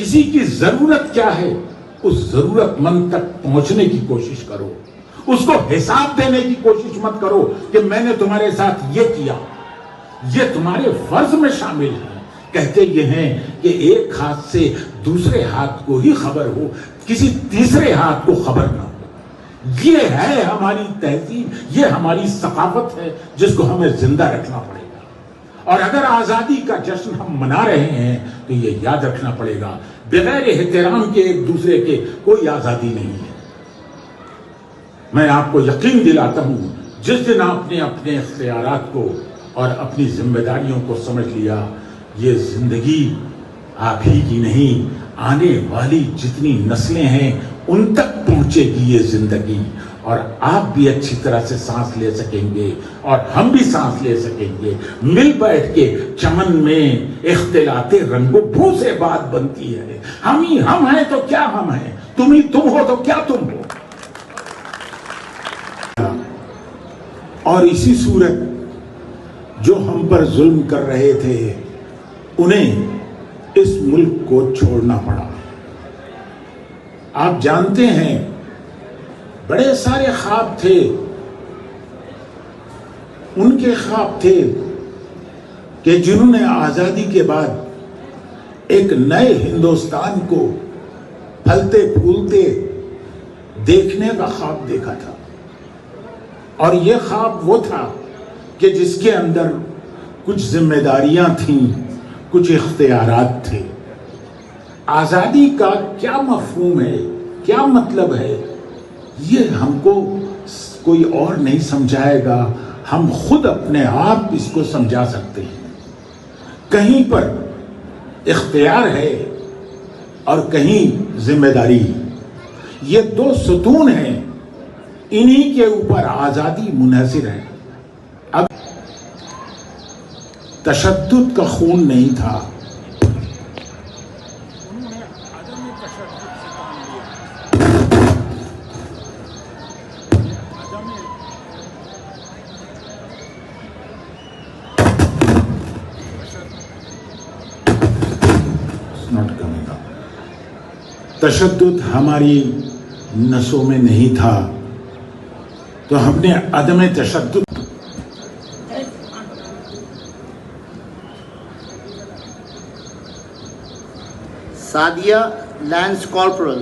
کسی کی ضرورت کیا ہے اس ضرورت مند تک پہنچنے کی کوشش کرو. اس کو حساب دینے کی کوشش مت کرو کہ میں نے تمہارے ساتھ یہ کیا. یہ تمہارے فرض میں شامل ہے. کہتے یہ ہیں کہ ایک ہاتھ سے دوسرے ہاتھ کو ہی خبر ہو, کسی تیسرے ہاتھ کو خبر نہ ہو. یہ ہے ہماری تہذیب, یہ ہماری ثقافت ہے جس کو ہمیں زندہ رکھنا پڑے گا. اور اگر آزادی کا جشن ہم منا رہے ہیں تو یہ یاد رکھنا پڑے گا بغیر احترام کے ایک دوسرے کے کوئی آزادی نہیں ہے. میں آپ کو یقین دلاتا ہوں جس دن آپ نے اپنے اختیارات کو اور اپنی ذمہ داریوں کو سمجھ لیا, یہ زندگی آپ ہی کی نہیں, آنے والی جتنی نسلیں ہیں ان تک پہنچے گی یہ زندگی, اور آپ بھی اچھی طرح سے سانس لے سکیں گے اور ہم بھی سانس لے سکیں گے. مل بیٹھ کے چمن میں اختلاط رنگ و بو سے بات بنتی ہے. ہم ہی ہم ہیں تو کیا ہم ہیں, تم ہی تم ہو تو کیا تم ہو. اور اسی صورت جو ہم پر ظلم کر رہے تھے انہیں اس ملک کو چھوڑنا پڑا. آپ جانتے ہیں بڑے سارے خواب تھے, ان کے خواب تھے کہ جنہوں نے آزادی کے بعد ایک نئے ہندوستان کو پھلتے پھولتے دیکھنے کا خواب دیکھا تھا. اور یہ خواب وہ تھا کہ جس کے اندر کچھ ذمہ داریاں تھیں, کچھ اختیارات تھے. آزادی کا کیا مفہوم ہے, کیا مطلب ہے, یہ ہم کو کوئی اور نہیں سمجھائے گا, ہم خود اپنے آپ اس کو سمجھا سکتے ہیں. کہیں پر اختیار ہے اور کہیں ذمہ داری. یہ دو ستون ہیں, انہی کے اوپر آزادی منحصر ہے. اب تشدد کا خون نہیں تھا, تشدد ہماری نسوں میں نہیں تھا, تو ہم نے عدم تشدد. Sadia lance corporal.